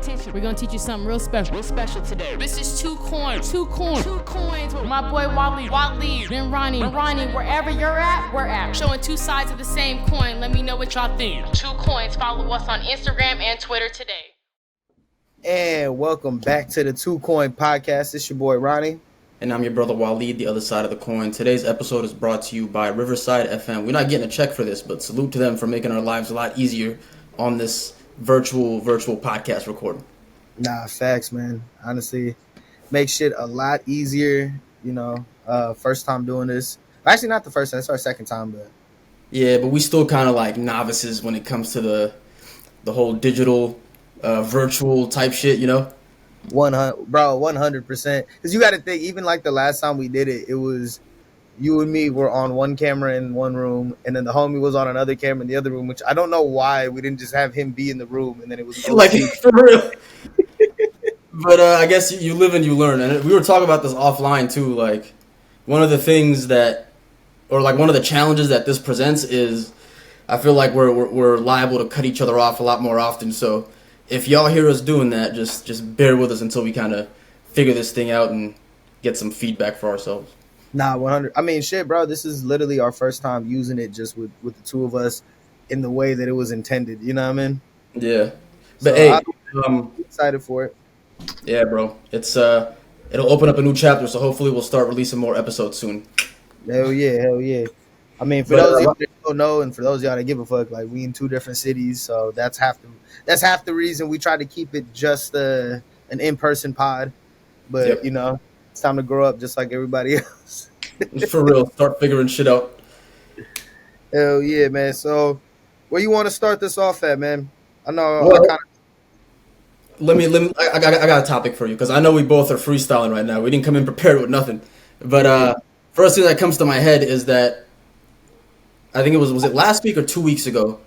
We're gonna teach you something real special today. This is two coins with my boy Wally, then Ronnie, wherever you're at, we're at. Showing two sides of the same coin. Let me know what y'all think. Two coins. Follow us on Instagram and Twitter today. And welcome back to the Two Coin Podcast. It's your boy Ronnie. And I'm your brother Waleed, the other side of the coin. Today's episode is brought to you by Riverside FM. We're not getting a check for this, but salute to them for making our lives a lot easier on this virtual podcast recording. Nah, facts, man. Honestly, makes shit a lot easier. You know, first time doing this. Actually, not the first time. It's our second time, but yeah, but we still kind of like novices when it comes to the whole digital, virtual type shit. You know. 100%. Because you got to think, even like the last time we did it, it was you and me were on one camera in one room, and then the homie was on another camera in the other room. Which I don't know why we didn't just have him be in the room, and then it was like for real. But I guess you live and you learn, and we were talking about this offline too. Like one of the things that, or like one of the challenges that this presents is, I feel like we're liable to cut each other off a lot more often. So if y'all hear us doing that, just bear with us until we kind of figure this thing out and get some feedback for ourselves. Nah, 100. I mean, shit, bro. This is literally our first time using it just with the two of us in the way that it was intended. You know what I mean? Yeah. But hey, I'm excited for it. Yeah, bro. It's it'll open up a new chapter, so hopefully we'll start releasing more episodes soon. Hell yeah. I mean, for those of y'all that don't know, and for those of y'all that give a fuck, like we in two different cities, so that's half the reason we try to keep it just an in-person pod. But Yep. you know, it's time to grow up just like everybody else. For real, start figuring shit out. Hell yeah, man. So, where you want to start this off at, man? I know. Well, I got a topic for you because I know we both are freestyling right now. We didn't come in prepared with nothing. But first thing that comes to my head is that I think was it last week or 2 weeks ago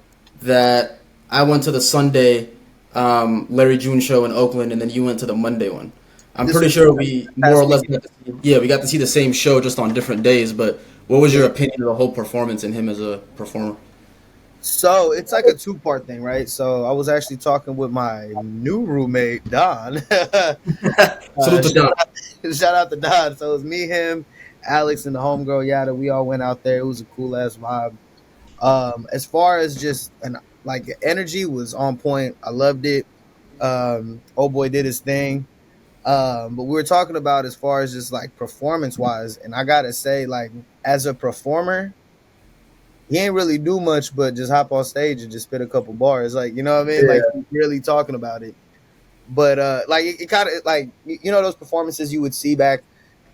that I went to the Sunday Larry June show in Oakland, and then you went to the Monday one. I'm pretty sure we more or less got to see the same show just on different days. But what was your opinion of the whole performance and him as a performer? So it's like a two-part thing, right? So I was actually talking with my new roommate, Don. Salute to Don. Shout out to Don. So it was me, him, Alex, and the homegirl Yada. We all went out there. It was a cool ass vibe. As far as just like the energy was on point. I loved it. Old boy did his thing. But we were talking about as far as just like performance wise, and I gotta say, like as a performer, he ain't really do much but just hop on stage and just spit a couple bars. Like, you know what I mean? Yeah. Like, he's really talking about it. But, like, it kind of, like, you know those performances you would see back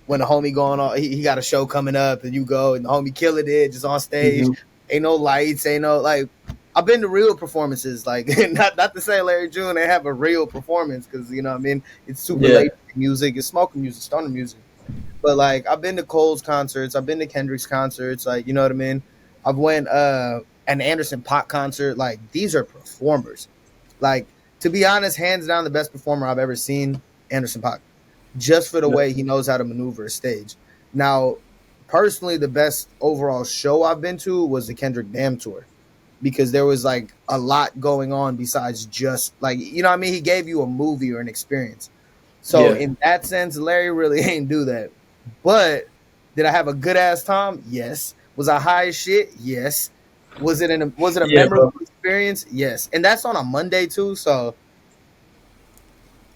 when the homie going on, he got a show coming up and you go and the homie killing it just on stage. Mm-hmm. Ain't no lights, ain't no, like, I've been to real performances. Like, not to say Larry June, they have a real performance because, you know what I mean? It's super late music, it's smoking music, stoner music. But, like, I've been to Cole's concerts, I've been to Kendrick's concerts, like, you know what I mean? I've went an Anderson .Paak concert. Like, these are performers. Like, to be honest, hands down the best performer I've ever seen, Anderson .Paak. Just for the way he knows how to maneuver a stage. Now, personally, the best overall show I've been to was the Kendrick Damn Tour. Because there was, like, a lot going on besides just, like, you know what I mean? He gave you a movie or an experience. So, in that sense, Larry really ain't do that. But did I have a good-ass time? Yes. Was I high as shit? Yes. Was it a memorable experience? Yes. And that's on a Monday too, so.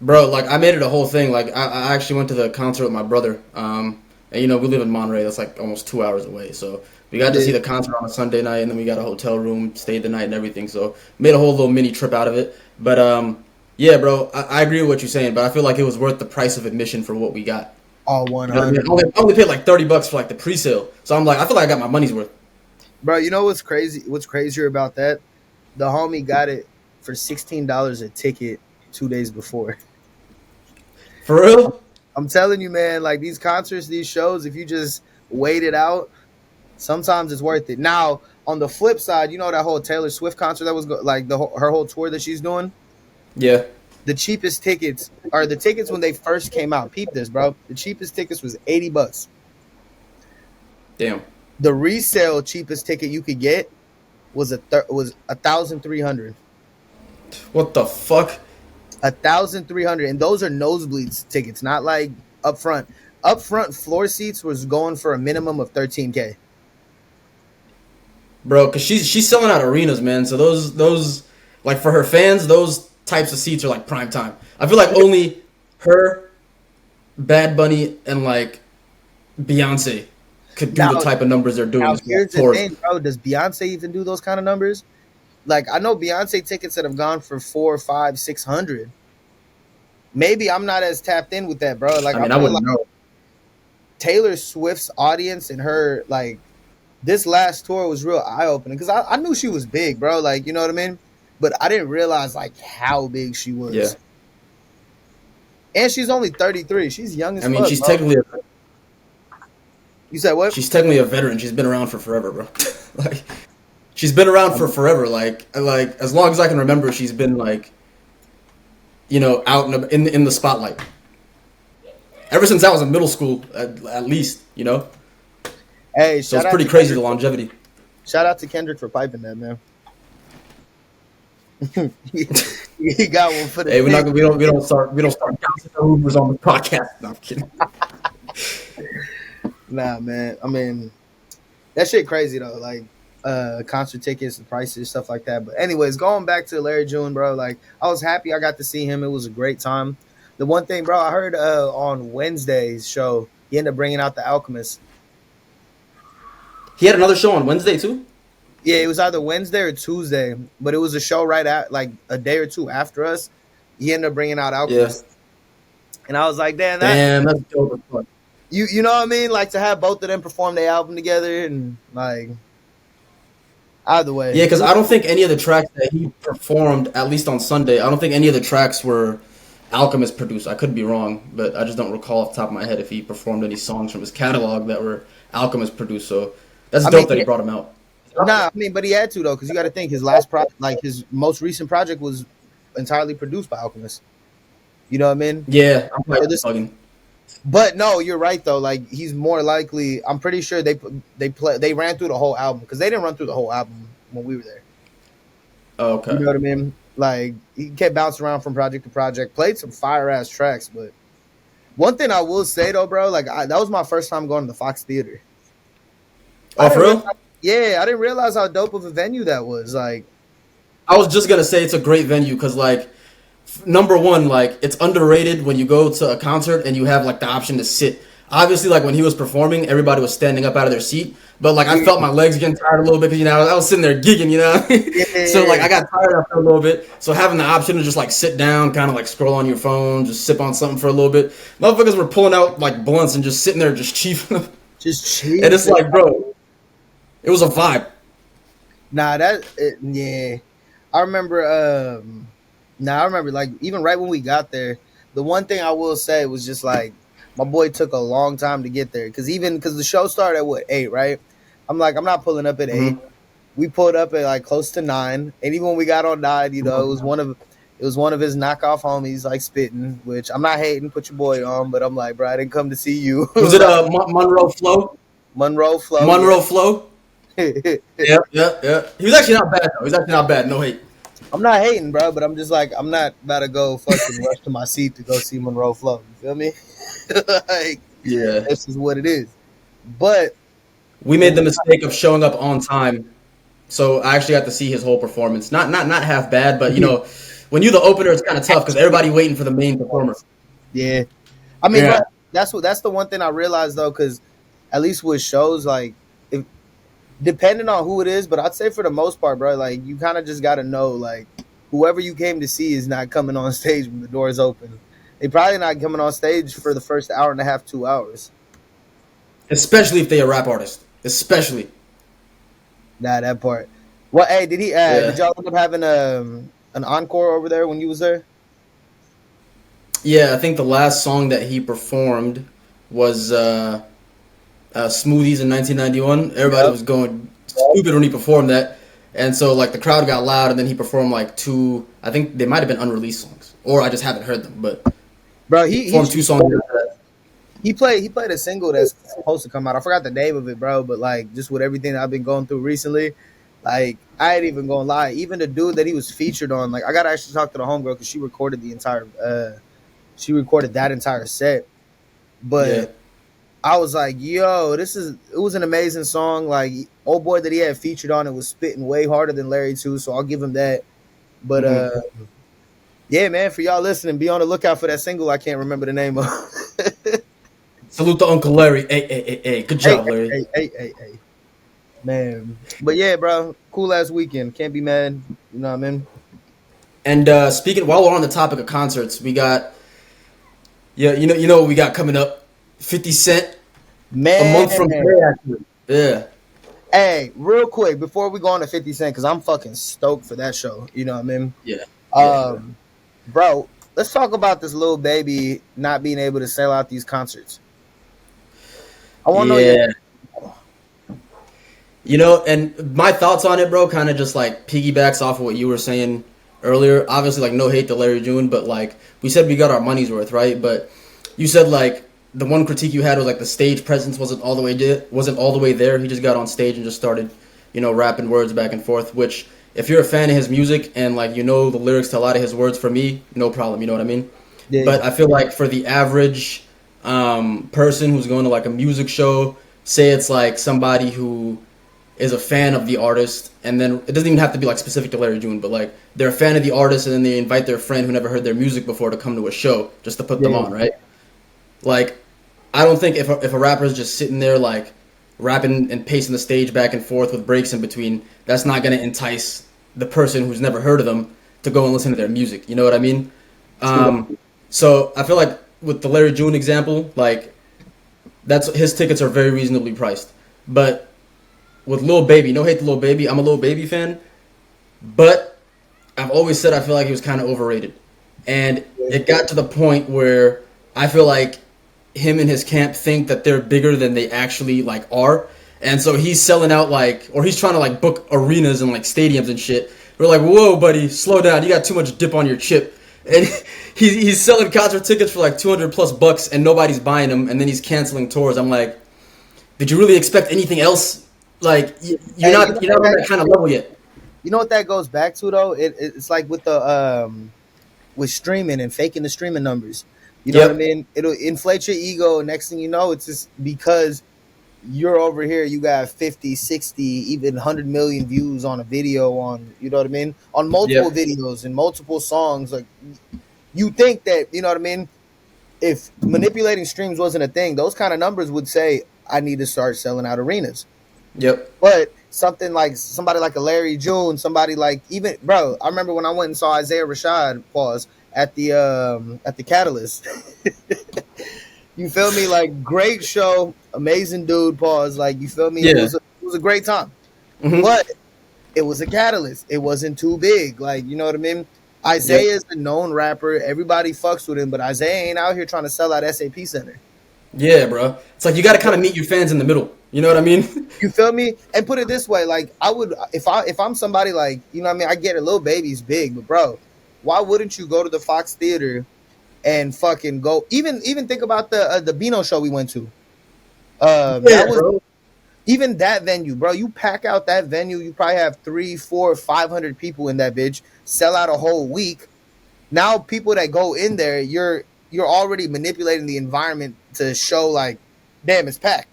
Bro, like I made it a whole thing. Like I actually went to the concert with my brother. And you know, we live in Monterey, that's like almost 2 hours away. So we got to see the concert on a Sunday night, and then we got a hotel room, stayed the night and everything. So made a whole little mini trip out of it. But yeah, bro, I agree with what you're saying, but I feel like it was worth the price of admission for what we got. All 100. I only paid like $30 for like the pre-sale, so I'm like, I feel like I got my money's worth. Bro, you know what's crazy? What's crazier about that? The homie got it for $16 a ticket 2 days before. For real? I'm telling you, man. Like these concerts, these shows, if you just wait it out, sometimes it's worth it. Now, on the flip side, you know that whole Taylor Swift concert that was like her whole tour that she's doing. Yeah. The cheapest tickets are the tickets when they first came out. Peep this, bro. The cheapest tickets was $80. Damn. The resale cheapest ticket you could get was was $1,300. What the fuck? 1,300, and those are nosebleeds tickets, not like up front. Up front floor seats was going for a minimum of 13K. Bro, because she's selling out arenas, man. So those like for her fans, those types of seats are like prime time. I feel like only her, Bad Bunny, and like Beyonce could do the Now, type of numbers they're doing. now here's the thing, bro. Does Beyonce even do those kind of numbers? Like I know Beyonce tickets that have gone for 4, 5, 600. Maybe I'm not as tapped in with that, bro. Like I mean, I I feel wouldn't like know. Taylor Swift's audience and her like this last tour was real eye opening because I knew she was big, bro. Like you know what I mean, but I didn't realize like how big she Yeah, was. And she's only 33. She's young as I mean, fuck. she's Bro. technically You said what? she's technically a veteran. She's been around for forever, bro. Like she's been around for forever. Like as long as I can remember, she's been like out in the spotlight. Ever since I was in middle school, at least, Hey, So it's pretty crazy the longevity. Shout out to Kendrick for piping that, man. He got one for the. Hey, we don't start gossip rumors on the podcast. No, I'm kidding. Nah, man. I mean, that shit crazy though. Like, concert tickets, the prices, stuff like that. But anyways, going back to Larry June, bro. Like, I was happy I got to see him. It was a great time. The one thing, bro, I heard on Wednesday's show, he ended up bringing out The Alchemist. He had another show on Wednesday too. Yeah, it was either Wednesday or Tuesday, but it was a show right at like a day or two after us. He ended up bringing out Alchemist, and I was like, damn, that's dope as fuck. you know what I mean? Like to have both of them perform their album together, and like either way, Yeah, because I don't think any of the tracks that he performed, at least on Sunday, I don't think any of the tracks were Alchemist produced. I could be wrong, but I just don't recall off the top of my head if he performed any songs from his catalog that were Alchemist produced. So that's dope that he brought him out. Nah, I mean, but he had to though, because you got to think his last project, like his most recent project, was entirely produced by Alchemist. You know what I mean? Yeah, I'm So this- bugging. But no, you're right though. Like he's more likely. I'm pretty sure they ran through the whole album because they didn't run through the whole album when we were there. Oh, okay. You know what I mean? Like he kept bouncing around from project to project, played some fire ass tracks. But one thing I will say though, bro, like that was my first time going to the Fox Theater. Oh, for real? Yeah, I didn't realize how dope of a venue that was. Like, I was just gonna say it's a great venue because, like, number one, like it's underrated when you go to a concert and you have like the option to sit. Obviously, like when he was performing, everybody was standing up out of their seat, but like I felt my legs getting tired a little bit because I was sitting there gigging, So like I got tired after a little bit. So having the option to just like sit down, kind of like scroll on your phone, just sip on something for a little bit. Motherfuckers were pulling out like blunts and just sitting there just chiefing. just cheap. And it's like, bro, it was a vibe. Nah, yeah. I remember. I remember like even right when we got there, the one thing I will say was just like my boy took a long time to get there because the show started at what 8, right? I'm like I'm not pulling up at 8. We pulled up at like close to 9, and even when we got on 9, it was one of his knockoff homies like spitting, which I'm not hating. Put your boy on, but I'm like, bro, I didn't come to see you. Was it Monroe Flow? Monroe Flow. Monroe Flow. Yeah. He was actually not bad though. He's actually not bad. No hate. I'm not hating, bro, but I'm just like I'm not about to go fucking rush to my seat to go see Monroe Flow. You feel me? Like, Yeah, this is what it is. But we made the mistake of showing up on time, so I actually got to see his whole performance. Not half bad, but when you're the opener, it's kind of tough because everybody waiting for the main performer. yeah, I mean, Yeah. bro, that's the one thing I realized though, because at least with shows like depending on who it is, but I'd say for the most part, bro, like you kind of just got to know, like whoever you came to see is not coming on stage when the doors open. They probably not coming on stage for the first hour and a half, 2 hours. Especially if they're a rap artist. Especially. Nah, that part. Well, hey, did y'all end up having an encore over there when you was there? Yeah, I think the last song that he performed was Smoothies in 1991. Everybody was going stupid when he performed that. And so, like, the crowd got loud, and then he performed, like, 2... I think they might have been unreleased songs. Or I just haven't heard them, but... Bro, he performed 2 songs after that. He played a single that's supposed to come out. I forgot the name of it, bro, but, like, just with everything I've been going through recently, Like I ain't even gonna lie. Even the dude that he was featured on, like I gotta actually talk to the homegirl because she recorded the entire. She recorded that entire set, Yeah. but I was like, yo, it was an amazing song. Like old boy that he had featured on it was spitting way harder than Larry too, so I'll give him that. But Hmm. yeah, man, for y'all listening, be on the lookout for that single I can't remember the name of. Salute to Uncle Larry. Hey. Good Hey, job, Larry. hey. Man. But yeah, bro, cool ass weekend. Can't be mad. You know what I mean? And speaking, while we're on the topic of concerts, we got yeah, you know what we got coming up. 50 Cent a Man. month from today, actually. Yeah. Hey, real quick, before we go on to 50 Cent, because I'm fucking stoked for that show. You know what I mean? Yeah. Yeah. Um, bro, let's talk about this little baby not being able to sell out these concerts. I want to know your Yeah. You know, and my thoughts on it, bro, kind of just like piggybacks off of what you were saying earlier. Obviously, like no hate to Larry June, but like we said, we got our money's worth, right? But you said like the one critique you had was like the stage presence wasn't all the way there. He just got on stage and just started, rapping words back and forth. Which, if you're a fan of his music and like you know the lyrics to a lot of his words, for me, no problem. You know what I mean? yeah, But I feel like for the average person who's going to like a music show, say it's like somebody who is a fan of the artist, and then it doesn't even have to be like specific to Larry June, but like they're a fan of the artist, and then they invite their friend who never heard their music before to come to a show just to put them yeah, on, right? Like, I don't think if a rapper is just sitting there like rapping and pacing the stage back and forth with breaks in between, that's not gonna entice the person who's never heard of them to go and listen to their music. You know what I mean? true. So I feel like with the Larry June example, like that's his tickets are very reasonably priced, but with Lil Baby, no hate to Lil Baby. I'm a Lil Baby fan, but I've always said I feel like he was kind of overrated, and it got to the point where I feel like him and his camp think that they're bigger than they actually like are, and so he's selling out like, or he's trying to like book arenas and like stadiums and shit. We're like, whoa, buddy, slow down. You got too much dip on your chip, and he's selling concert tickets for like 200 plus bucks, and nobody's buying them, and then he's canceling tours. I'm like, did you really expect anything else? Like you're Hey, not on that kind of level yet. you know what that goes back to though? It's like with the with streaming and faking the streaming numbers. You know what I Yep. mean? It'll inflate your ego. Next thing you know, it's just because you're over here, you got 50, 60, even 100 million views on a video on, you know what I mean? On multiple Yep. videos and multiple songs. Like, you think that, you know what I mean? If manipulating streams wasn't a thing, those kind of numbers would say, I need to start selling out arenas. Yep. But something like somebody like a Larry June, somebody like even bro, I remember when I went and saw Isaiah Rashad pause at the Catalyst. You feel me? Like great show, amazing dude, pause. Like you feel me? Yeah. It was a great time. Hmm. But it was a Catalyst. It wasn't too big. Like, you know what I mean? Yep. Isaiah is a known rapper. Everybody fucks with him, but Isaiah ain't out here trying to sell out SAP Center. Yeah, bro. It's like you got to kind of meet your fans in the middle. You know what I mean? You feel me? And put it this way, like I would if I'm somebody like, you know what I mean, I get a little baby's big, but bro, why wouldn't you go to the Fox Theater and fucking go even think about the Beano show we went to. That Yeah, was bro. even that venue, bro. You pack out that venue, you probably have 3, 4, 500 people in that bitch, sell out a whole week. Now people that go in there, you're already manipulating the environment to show like, damn, it's packed.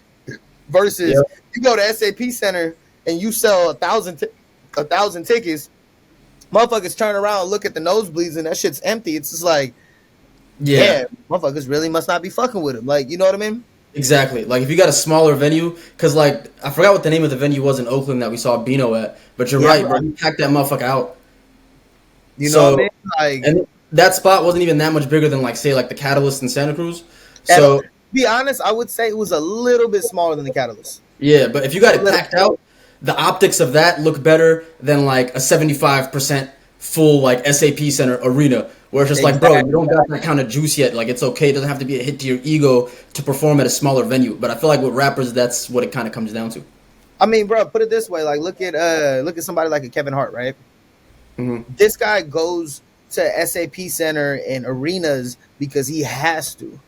Versus Yep. you go to SAP Center and you sell 1,000 tickets, motherfuckers turn around, look at the nosebleeds, and that shit's empty. It's just like, Yeah. damn, motherfuckers really must not be fucking with him. Like, you know what I mean? Exactly. Like if you got a smaller venue, because like I forgot what the name of the venue was in Oakland that we saw Beano at, but you're Yeah, right, bro. You packed that motherfucker out. you know what I mean? So Like, and that spot wasn't even that much bigger than like say like the Catalyst in Santa Cruz. at, So to be honest, I would say it was a little bit smaller than the Catalyst. yeah, but if you got A it little. packed out, the optics of that look better than like a 75% full like SAP Center arena, where it's just like, bro, you Exactly. don't got that kind of juice yet. Like it's okay, it doesn't have to be a hit to your ego to perform at a smaller venue. But I feel like with rappers, that's what it kind of comes down to. I mean, bro, put it this way: like, look at somebody like a Kevin Hart, right? Hmm. This guy goes to SAP Center and arenas because he has to.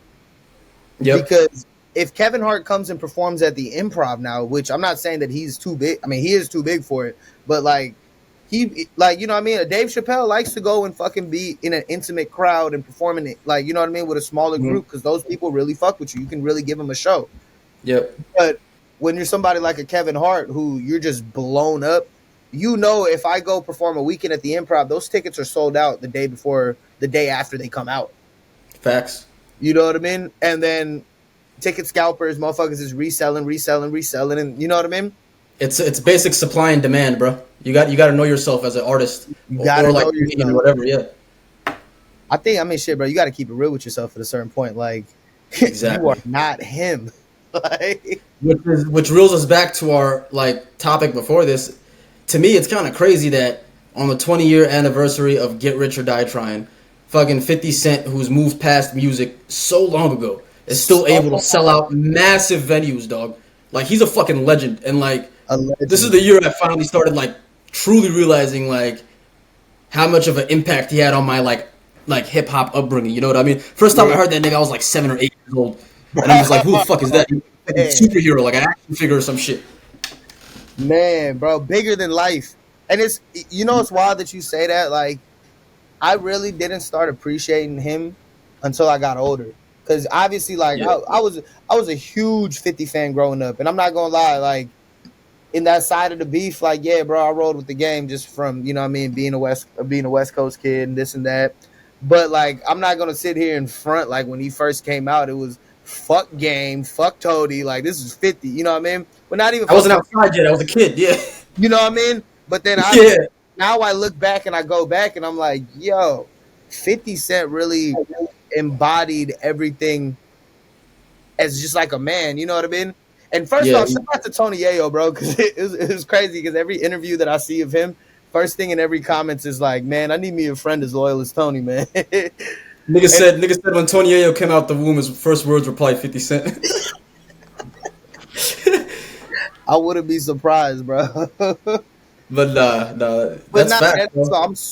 Yep. Because if Kevin Hart comes and performs at the Improv now, which I'm not saying that he's too big. I mean, he is too big for it, but like he, like, you know what I mean. Dave Chappelle likes to go and fucking be in an intimate crowd and performing it, like, you know what I mean, with a smaller group, because those people really fuck with you. You can really give them a show. Yep. But when you're somebody like a Kevin Hart, who you're just blown up, you know, if I go perform a weekend at the Improv, those tickets are sold out the day after they come out. Facts. You know what I mean? And then ticket scalpers, motherfuckers is reselling, and you know what I mean? It's basic supply and demand, bro. You got to know yourself as an artist, or like whatever. Yeah. I mean, shit, bro. You got to keep it real with yourself at a certain point. Like, exactly. You are not him. Like, which reels us back to our like topic before this. To me, it's kind of crazy that on the 20-year anniversary of Get Rich or Die Trying, fucking 50 Cent, who's moved past music so long ago, is still able to sell out massive venues, dog. Like, he's a fucking legend. And like, this is the year I finally started like truly realizing like how much of an impact he had on my like hip hop upbringing. You know what I mean? First time I heard that nigga, I was like 7 or 8 years old, and I was like, "Who the fuck is that? Superhero, like an action figure or some shit." Man, bro, bigger than life. And it's, you know, it's wild that you say that. Like, I really didn't start appreciating him until I got older. Because obviously, like, I was a huge 50 fan growing up, and I'm not gonna lie, like, in that side of the beef, like, yeah, bro, I rolled with the game just from, you know what I mean, being a West Coast kid and this and that. But like, I'm not gonna sit here in front, like, when he first came out, it was fuck Game, fuck Toady, like, this is 50, you know what I mean? But not even. I wasn't outside yet. I was a kid. Yeah. You know what I mean? But then now I look back and I go back and I'm like, yo, 50 Cent really embodied everything as just like a man. You know what I mean? And first off, shout out to Tony Yayo, bro, because it was crazy. Because every interview that I see of him, first thing in every comments is like, man, I need me a friend as loyal as Tony, man. Nigga said when Tony Yayo came out the womb, his first words were probably 50 Cent. I wouldn't be surprised, bro. But that's fact.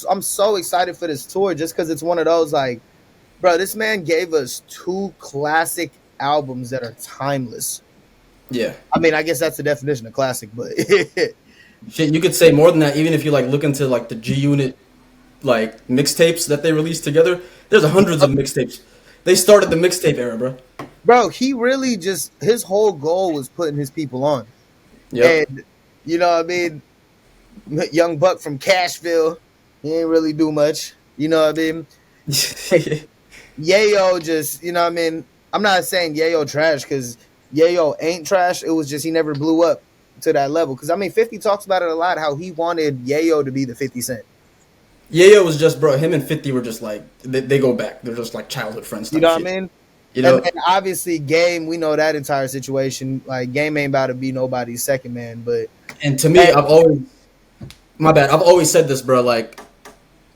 I'm so excited for this tour just because it's one of those, like, bro, this man gave us 2 classic albums that are timeless. Yeah. I mean, I guess that's the definition of classic, but shit, you could say more than that. Even if you like look into like the G Unit like mixtapes that they released together, there's hundreds of mixtapes. They started the mixtape era, bro. Bro, he really just, his whole goal was putting his people on. Yep. And, you know what I mean? Young Buck from Cashville, he ain't really do much. You know what I mean? Yayo just, you know what I mean? I'm not saying Yayo trash because Yayo ain't trash. It was just he never blew up to that level. Because, I mean, 50 talks about it a lot, how he wanted Yayo to be the 50 Cent. Yayo was just, bro, him and 50 were just like, they go back. They're just like childhood friends. You know what I mean? You know? And obviously, Game, we know that entire situation. Like, Game ain't about to be nobody's second man, but. And to me, I've always said this, bro. Like,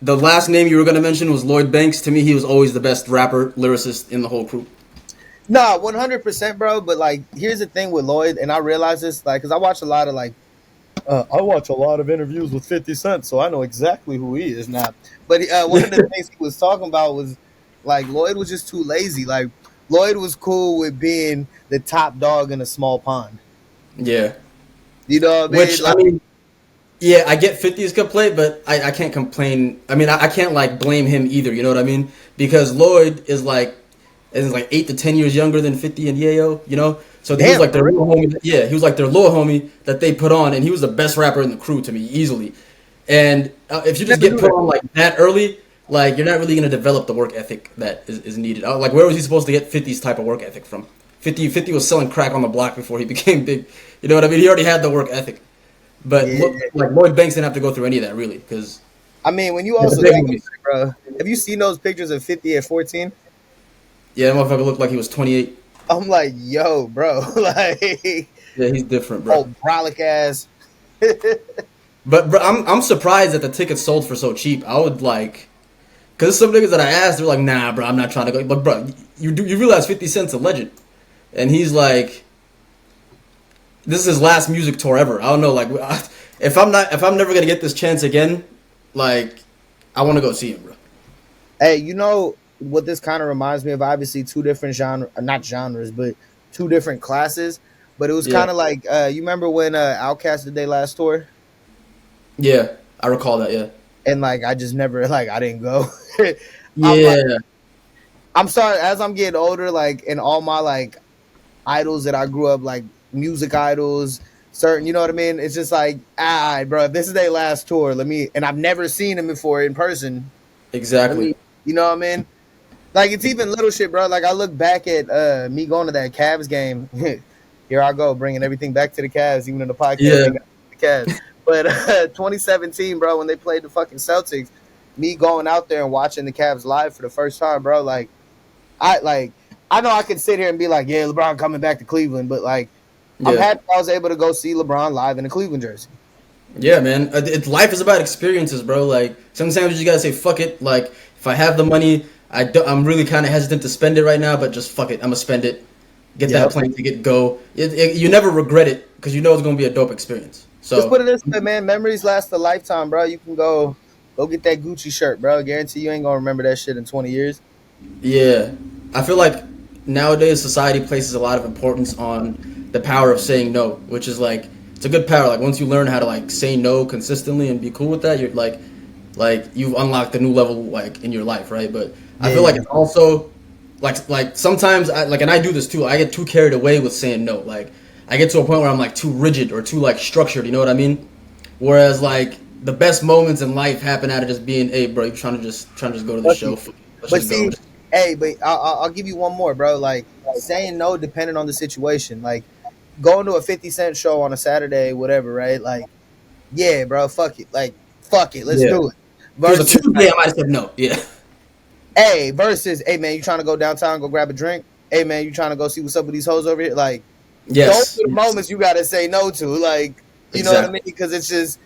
the last name you were gonna mention was Lloyd Banks. To me, he was always the best rapper, lyricist in the whole crew. Nah, 100%, bro. But like, here's the thing with Lloyd, and I realize this, like, because I watch a lot of interviews with 50 Cent, so I know exactly who he is now. But one of the things he was talking about was like Lloyd was just too lazy. Like, Lloyd was cool with being the top dog in a small pond. Yeah. You know what I mean? Which, like, I mean, yeah, I get 50's good play, but I can't complain. I mean, I can't, like, blame him either, you know what I mean? Because Lloyd is, like 8 to 10 years younger than 50 and Yayo, you know? So he was, like, their little homie. Yeah, he was, like, their little homie that they put on, and he was the best rapper in the crew to me, easily. And if you just get put on, like, that early, like, you're not really going to develop the work ethic that is needed. Like, where was he supposed to get 50's type of work ethic from? 50 was selling crack on the block before he became big. You know what I mean? He already had the work ethic. But, like, Lloyd Banks didn't have to go through any of that, really. Because I mean, when you also, bro, have you seen those pictures of 50 at 14? Yeah, that motherfucker looked like he was 28. I'm like, yo, bro. Like, yeah, he's different, bro. Oh, brolic ass. But, bro, I'm surprised that the tickets sold for so cheap. I would, like... Because some niggas that I asked, they're like, nah, bro, I'm not trying to go. But, bro, you realize 50 Cent's a legend. And he's like... This is his last music tour ever. I don't know, like, if I'm never gonna get this chance again, like, I want to go see him, bro. Hey, you know what this kind of reminds me of? Obviously, 2 different not genres, but two different classes. But it was Yeah. kind of like you remember when Outkast did their last tour, Yeah. I recall that. Yeah. and like I just never like I didn't go. I'm like Yeah. I'm sorry as I'm getting older, like and all my like idols that I grew up like music idols, certain you know what I mean. It's just like bro, if this is their last tour, let me and I've never seen them before in person. Let Exactly. me, you know what I mean. Like it's even little shit, bro. Like I look back at me going to that Cavs game. Here I go, bringing everything back to the Cavs, even in the podcast. Yeah. Ain't got the Cavs. But 2017, bro, when they played the fucking Celtics, me going out there and watching the Cavs live for the first time, bro. Like I know I could sit here and be like, yeah, LeBron coming back to Cleveland, but like I'm Yeah. happy I was able to go see LeBron live in a Cleveland jersey. Yeah, man. Life is about experiences, bro. Like sometimes you just gotta say fuck it. Like if I have the money, I'm really kind of hesitant to spend it right now, but just fuck it. I'm gonna spend it. Get that Yep. plane ticket, go. You never regret it because you know it's gonna be a dope experience. Just put So it this way, man. Memories last a lifetime, bro. You can go get that Gucci shirt, bro. I guarantee you ain't gonna remember that shit in 20 years. yeah, I feel like nowadays society places a lot of importance on the power of saying no, which is like it's a good power. Like once you learn how to like say no consistently and be cool with that, you're like you've unlocked a new level like in your life, right? But I feel like Yeah. it's also like sometimes and I do this too. I get too carried away with saying no. Like I get to a point where I'm like too rigid or too like structured. You know what I mean? Whereas like the best moments in life happen out of just being, hey, bro, you're trying to just go to the But, show. Let's but just go. see, hey, but I'll give you one more, bro. Like saying no depending on the situation. Like going to a 50 Cent show on a Saturday, whatever, right? Like, yeah, bro, fuck it. Like, fuck it, let's Yeah. do it. If it was a Versus Tuesday, I might have said no. Yeah. hey man, you trying to go downtown, go grab a drink? Hey man, you trying to go see what's up with these hoes over here? Like, those Yes. are the moments you gotta say no to. Like, you know what I Exactly. mean? Because it's just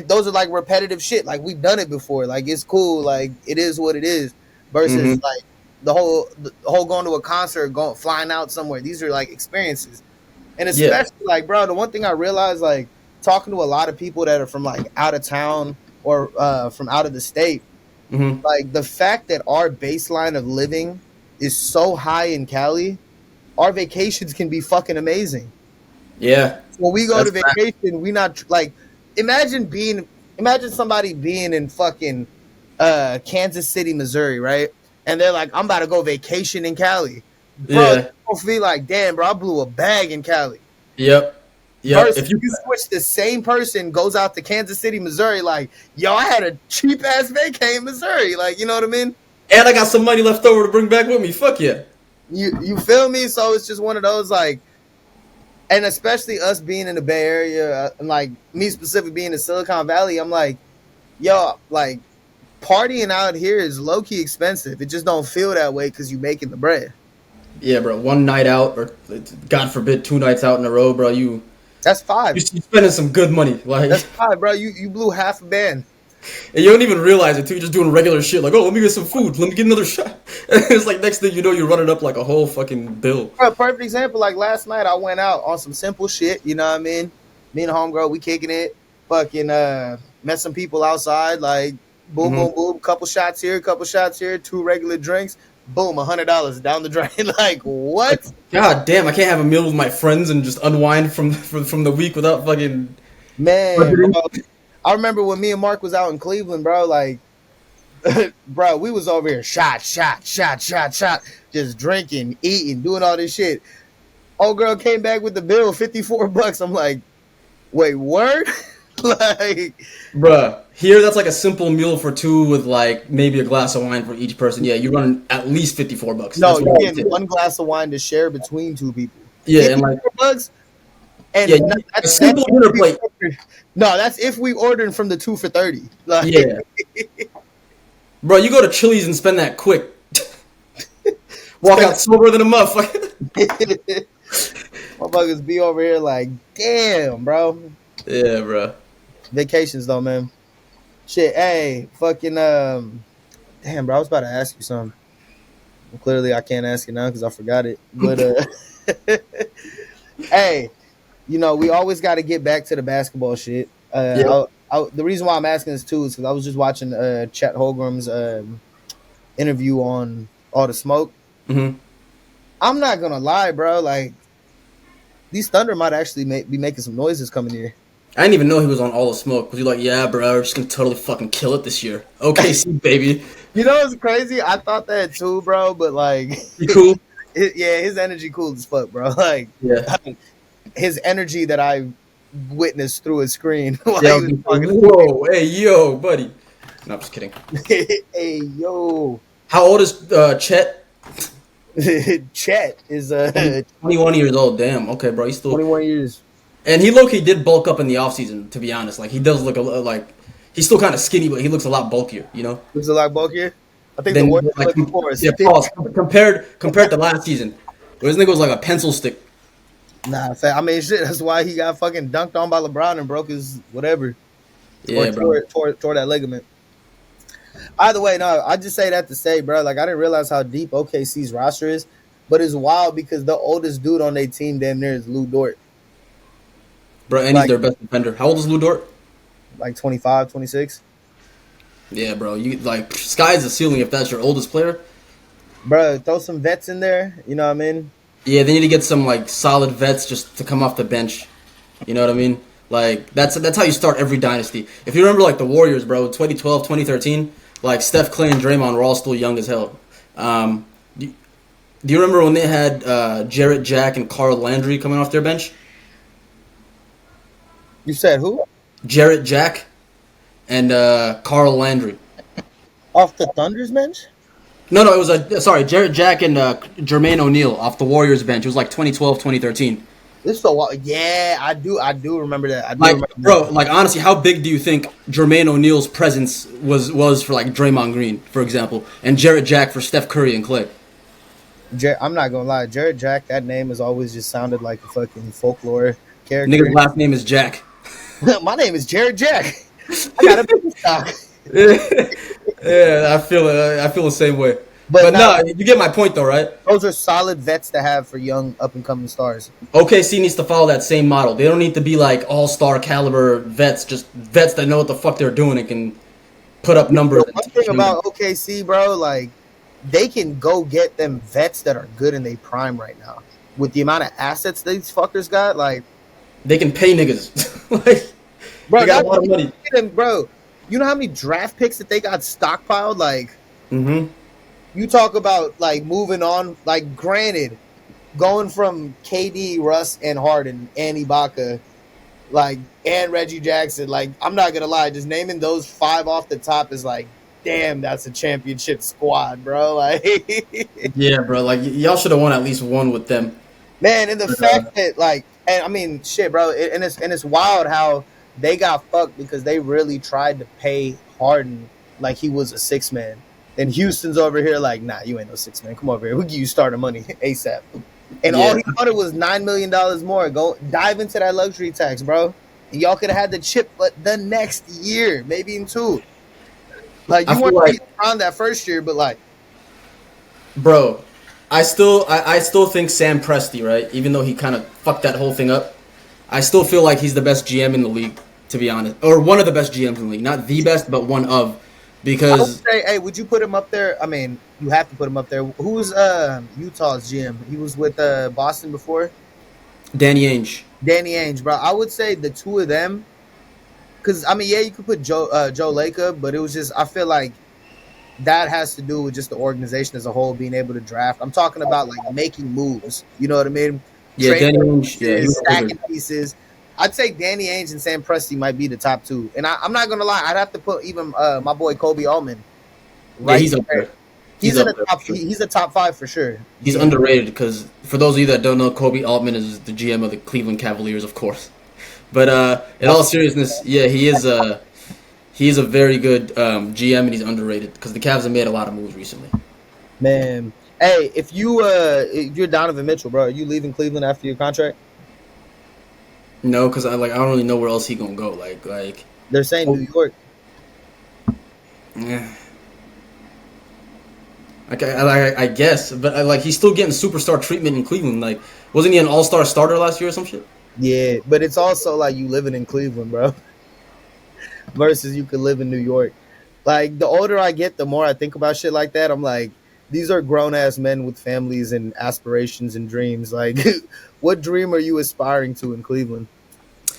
those are like repetitive shit. Like we've done it before. Like it's cool. Like it is what it is. Versus Hmm. like the whole going to a concert, going flying out somewhere. These are like experiences. And Yeah. especially like, bro, the one thing I realized, like talking to a lot of people that are from like out of town or from out of the state, Hmm. like the fact that our baseline of living is so high in Cali, our vacations can be fucking amazing. Yeah. When we go to That's fact. vacation, we not like imagine somebody being in fucking Kansas City, Missouri, right? And they're like, I'm about to go vacation in Cali. Bro, Yeah. you feel like, damn, bro, I blew a bag in Cali. Yep. Yep. Versus If you you switch the same person goes out to Kansas City, Missouri, like, yo, I had a cheap ass vacay in Missouri. Like, you know what I mean? and I got some money left over to bring back with me, fuck yeah. You feel me? So it's just one of those like, and especially us being in the Bay Area, and like me specifically being in Silicon Valley, I'm like, yo, like partying out here is low key expensive. It just don't feel that way because you making the bread. Yeah, bro. One night out, or God forbid, 2 nights out in a row, bro. That's five. You're spending some good money, like, That's five, bro. You blew half a band. and you don't even realize it too. You're just doing regular shit, like, oh, let me get some food, let me get another shot. And it's like next thing you know, you're running up like a whole fucking bill. Bro, perfect example. Like last night, I went out on some simple shit. You know what I mean? Me and homegirl, we kicking it. Fucking met some people outside. Like boom, Hmm. boom, boom. Couple shots here, couple shots here. 2 regular drinks. Boom, $100 down the drain. Like Like, what? God damn, I can't have a meal with my friends and just unwind from the week without fucking. Man, bro. I remember when me and Mark was out in Cleveland, bro. Like, bro, we was over here shot, just drinking, eating, doing all this shit. Old girl came back with the bill, $54. I'm like, wait, word? Like, Bruh, here that's like a simple meal for two with like maybe a glass of wine for each person. Yeah, you run at least $54. no, That's you're what getting one glass of wine to share between two people. Yeah, and like $54, yeah, and a simple dinner plate. no, that's if we ordering from the 2 for 30. Like, Yeah, bro, you go to Chili's and spend that quick. Walk out sober than a motherfucker. motherfuckers be over here like, damn, bro. Yeah, bro. Vacations though, man. Shit, hey, fucking damn, bro. I was about to ask you something. Well, clearly, I can't ask you now because I forgot it. But hey, we always got to get back to the basketball shit. Yeah. The reason why I'm asking this too is because I was just watching Chet Holmgren's interview on All the Smoke, Hmm. I'm not gonna lie, bro. Like these Thunder might actually be making some noises coming here. I didn't even know he was on All the Smoke. Was he like, yeah, bro, we're just gonna totally fucking kill it this year? Okay, see, baby. You know what's crazy? I thought that too, bro. But like, You cool? yeah, his energy cool as fuck, bro. Like Yeah. his energy that I witnessed through a screen while Yeah. he was talking. Whoa, hey, yo, buddy. No, I'm just kidding. Hey yo, How old is Chet? Chet is 21 years old. Damn. Okay, bro. He's still 21 years. and he low key did bulk up in the offseason, to be honest. Like he does look like he's still kind of skinny, but he looks a lot bulkier. You know. Looks a lot bulkier. I think the Then word I'm like looking for is yeah, thick. pause. Compared to last season, where this nigga was like a pencil stick. Nah, I mean shit. That's why he got fucking dunked on by LeBron and broke his whatever. Yeah, Or bro. tore that ligament. Either way, no, I just say that to say, bro, like I didn't realize how deep OKC's roster is, but it's wild because the oldest dude on their team damn near is Lou Dort, Bro, and he's like their best defender. How old is Lou Dort? 25, 26. Yeah, bro. You like sky's the ceiling if that's your oldest player. Bro, throw some vets in there, you know what I mean? Yeah, they need to get some like solid vets just to come off the bench. You know what I mean? Like that's how you start every dynasty. If you remember like the Warriors, bro, 2012, 2013, like Steph, Clay, and Draymond were all still young as hell. Do you remember when they had Jarrett Jack and Carl Landry coming off their bench? You said who? Jarrett Jack and Carl Landry. Off the Thunder's bench? No, it was Jarrett Jack and Jermaine O'Neal off the Warriors bench. It was like 2012, 2013. This is so wild. Yeah, I do remember that. I do Like, remember bro, that. like honestly, how big do you think Jermaine O'Neal's presence was for like Draymond Green, for example, and Jarrett Jack for Steph Curry and Clay? I'm not gonna lie, Jared Jack, that name has always just sounded like a fucking folklore character. Nigga's last name is Jack. My name is Jared Jack. I got a business stock. Yeah, I feel it. I feel the same way. But But no, you get my point though, right? those are solid vets to have for young up and coming stars. OKC needs to follow that same model. They don't need to be like all-star caliber vets, just vets that know what the fuck they're doing and can put up numbers. The one thing about OKC, bro, like they can go get them vets that are good in their prime right now. With the amount of assets these fuckers got, like, They can pay niggas. Like, bro, they got a lot of money. bro, you know how many draft picks that they got stockpiled? Like, Mm-hmm. you talk about like moving on. Like, granted, going from KD, Russ, and Harden, and Ibaka, like, and Reggie Jackson. Like, I'm not gonna lie, just naming those 5 off the top is like, damn, that's a championship squad, bro. Like, Yeah, bro. Like y'all should have won at least one with them. man, and the fact that like, and I mean, shit, bro, and it's wild how they got fucked because they really tried to pay Harden like he was a 6-man. And Houston's over here like, nah, you ain't no 6-man. Come over here. We'll give you starter money ASAP. And all he wanted was $9 million more. Go dive into that luxury tax, bro. And y'all could have had the chip, but the next year, maybe in 2. Like, I you feel weren't like- around that first year, but like, Bro, I still think Sam Presti, right? Even though he kind of fucked that whole thing up, I still feel like he's the best GM in the league, to be honest, or one of the best GMs in the league. Not the best, but one of. I would Because say, hey, would you put him up there? I mean, you have to put him up there. Who's Utah's GM? He was with Boston before. Danny Ainge. Danny Ainge, bro. I would say the two of them. Because I mean, yeah, you could put Joe Lacob, but it was just I feel like that has to do with just the organization as a whole being able to draft. I'm talking about like making moves. You know what I mean? Yeah, Trading Danny Ainge. Yeah, he pieces, was a stacking wizard. pieces. I'd say Danny Ainge and Sam Presti might be the top 2, and I'm not gonna lie. I'd have to put even my boy Kobe Altman. Yeah, he's up there. He's up in the there top. for sure. He's a top 5 for sure. He's underrated because for those of you that don't know, Kobe Altman is the GM of the Cleveland Cavaliers, of course. But in all seriousness, yeah, he is a very good GM and he's underrated because the Cavs have made a lot of moves recently. Man, hey, if you're Donovan Mitchell, bro, are you leaving Cleveland after your contract? No, because I don't really know where else he gonna go. Like They're saying New York. yeah. I guess, but like he's still getting superstar treatment in Cleveland. Like, wasn't he an all-star starter last year or some shit? Yeah, but it's also like you living in Cleveland, bro, versus you could live in New York. Like the older I get, the more I think about shit like that. I'm like, these are grown ass men with families and aspirations and dreams. Like, what dream are you aspiring to in Cleveland?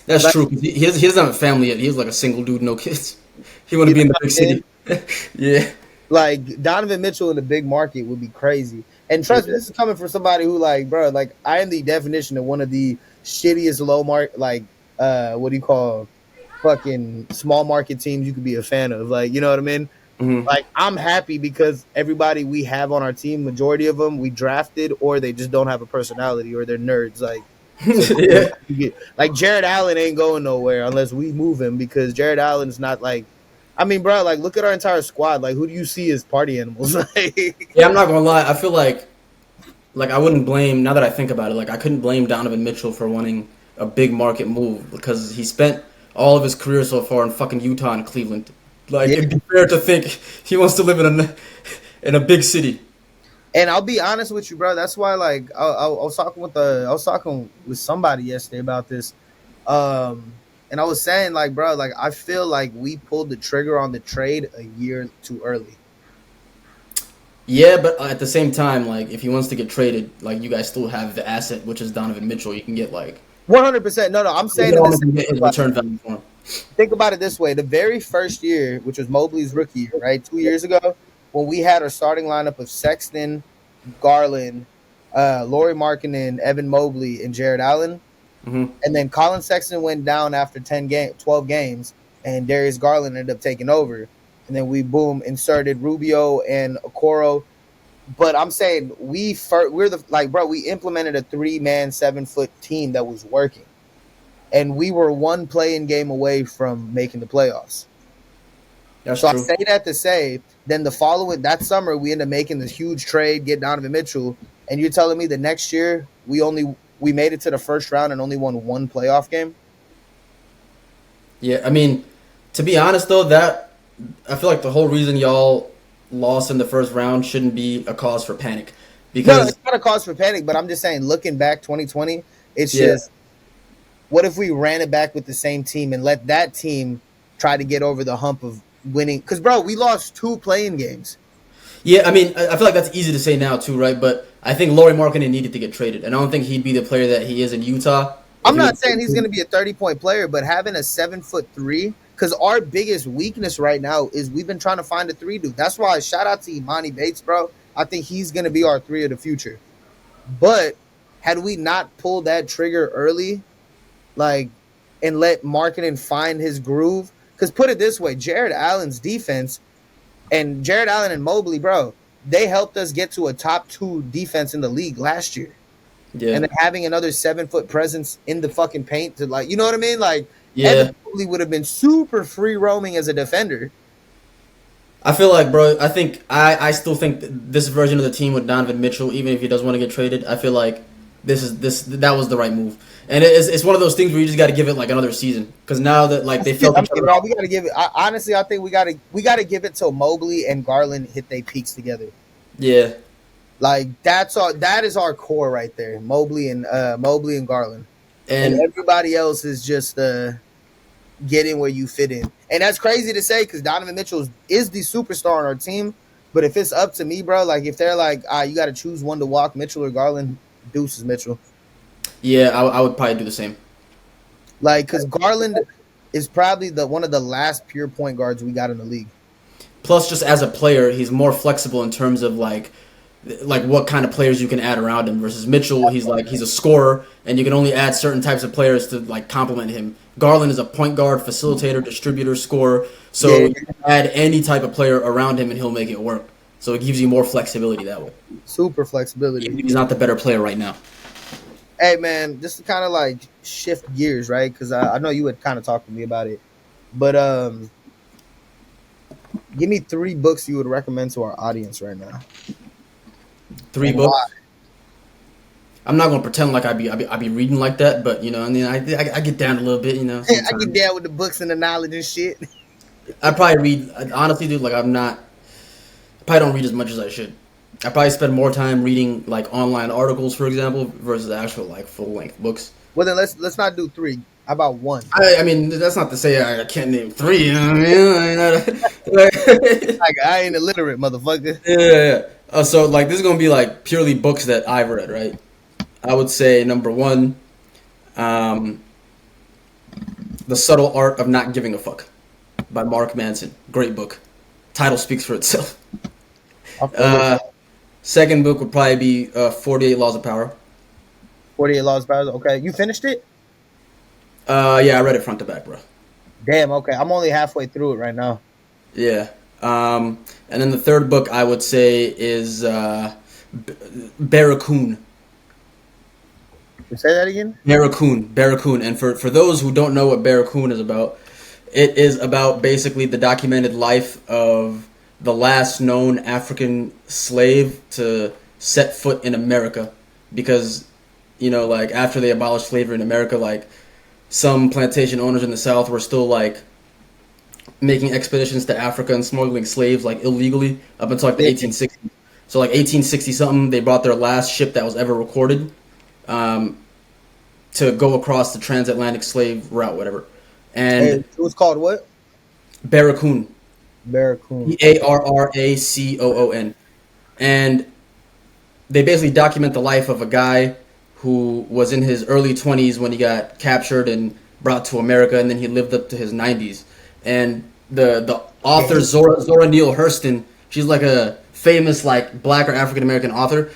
That's Like, true. He doesn't have a family yet. He's like a single dude, no kids. He want you to be know in the what big I'm saying? city. Yeah. Like Donovan Mitchell in the big market would be crazy. And trust me, Yeah. this is coming from somebody who, like, bro, like I am the definition of one of the shittiest low mark, like, what do you call fucking small market teams you could be a fan of. Like, you know what I mean? Hmm. Like, I'm happy because everybody we have on our team, majority of them we drafted, or they just don't have a personality, or they're nerds. Like, so Yeah. you get like Jared Allen ain't going nowhere unless we move him because Jared Allen's not like. I mean, bro, like look at our entire squad. Like, who do you see as party animals? Like, Yeah, I'm not gonna lie. I feel like I wouldn't blame, now that I think about it, like I couldn't blame Donovan Mitchell for wanting a big market move because he spent all of his career so far in fucking Utah and Cleveland. Like yeah. it'd be fair to think he wants to live in a big city. And I'll be honest with you, bro. That's why, like, I was talking with somebody yesterday about this. And I was saying, like, bro, like I feel like we pulled the trigger on the trade a year too early. Yeah, but at the same time, like if he wants to get traded, like you guys still have the asset, which is Donovan Mitchell. You can get like 100%. No, I'm you saying can in the almost same get his way, return value for him. think about it this way: the very first year, which was Mobley's rookie year, right, 2 years ago, when we had our starting lineup of Sexton, Garland, Laurie Markkinen, Evan Mobley, and Jared Allen. Hmm. And then Colin Sexton went down after 12 games, and Darius Garland ended up taking over. And then we boom inserted Rubio and Okoro. But I'm saying we're the like, bro, we implemented a 3-man 7-foot team that was working, and we were one play-in game away from making the playoffs. That's So I true. say that to say, then the following that summer we ended up making this huge trade, get Donovan Mitchell, and you're telling me the next year we made it to the first round and only won one playoff game. Yeah, I mean, to be honest though, that I feel like the whole reason y'all lost in the first round shouldn't be a cause for panic, No, because it's not a cause for panic, but I'm just saying, looking back 2020, it's yeah, just what if we ran it back with the same team and let that team try to get over the hump of winning? Because, bro, we lost 2 playing games. yeah. I mean, I feel like that's easy to say now too, right? But I think Laurie Markkinen needed to get traded, and I don't think he'd be the player that he is in Utah if I'm he not saying he's going was. to be a 30-point player, but having a 7'3", because our biggest weakness right now is we've been trying to find a 3 dude. That's why shout out to Imani Bates, bro. I think he's going to be our 3 of the future. But had we not pulled that trigger early, like, and let Markkinen find his groove, because put it this way, Jared Allen's defense and Jared Allen and Mobley, bro, they helped us get to a top 2 defense in the league last year. Yeah, And then having another 7-foot presence in the fucking paint to, like, you know what I mean? Like, yeah. Evan Mobley would have been super free roaming as a defender. I feel like, bro. I still think this version of the team with Donovan Mitchell, even if he does want to get traded, I feel like that was the right move. And it's one of those things where you just got to give it like another season because now that like they felt I each mean, other bro, out. we got to give it. Honestly, I think we gotta give it till Mobley and Garland hit their peaks together. Yeah, Like that is our core right there. Mobley and Garland. And and everybody else is just get in where you fit in. And that's crazy to say because Donovan Mitchell is the superstar on our team. But if it's up to me, bro, like if they're like, you got to choose one to walk, Mitchell or Garland, deuces Mitchell. yeah, I would probably do the same. Like, because Garland is probably one of the last pure point guards we got in the league. Plus, just as a player, he's more flexible in terms of like what kind of players you can add around him versus Mitchell. He's a scorer, and you can only add certain types of players to like complement him. Garland is a point guard, facilitator, distributor, scorer. So Yeah, you can add any type of player around him, and he'll make it work. So it gives you more flexibility that way. super flexibility. Even if he's not the better player right now. Hey, man, just to kind of like shift gears, right? Because I know you had kind of talked to me about it. But give me 3 books you would recommend to our audience right now. Three And books. why? I'm not gonna pretend like I'd be reading like that, but you know, I mean, I get down a little bit, you know. I Sometimes. get down with the books and the knowledge and shit. I probably read honestly, dude. Like I probably don't read as much as I should. I probably spend more time reading like online articles, for example, versus actual like full length books. Well, then let's not do 3. How about 1? I mean, that's not to say I can't name 3. You know what I mean? Like, I ain't illiterate, motherfucker. Yeah. So like this is gonna be like purely books that I've read, right? I would say number one, um, The Subtle Art of Not Giving a Fuck by Mark Manson. Great book. Title speaks for itself. I feel it. Uh, Second book would probably be 48 Laws of Power. 48 Laws of Power. Okay, you finished it? Yeah, I read it front to back, bro. Damn. Okay, I'm only halfway through it right now. Yeah. And then the third book I would say is Barracoon. Say that again. Barracoon. And for those who don't know what Barracoon is about, it is about basically the documented life of the last known African slave to set foot in America. Because, you know, like after they abolished slavery in America, like some plantation owners in the South were still like making expeditions to Africa and smuggling slaves like illegally up until like the 1860s. So like 1860 something, they brought their last ship that was ever recorded um, to go across the transatlantic slave route, whatever. And Hey, it was called what? Barracoon, Barracoon. Barracoon, and they basically document the life of a guy who was in his early 20s when he got captured and brought to America, and then he lived up to his 90s. And the author Zora Neale Hurston, she's like a famous like black or African American author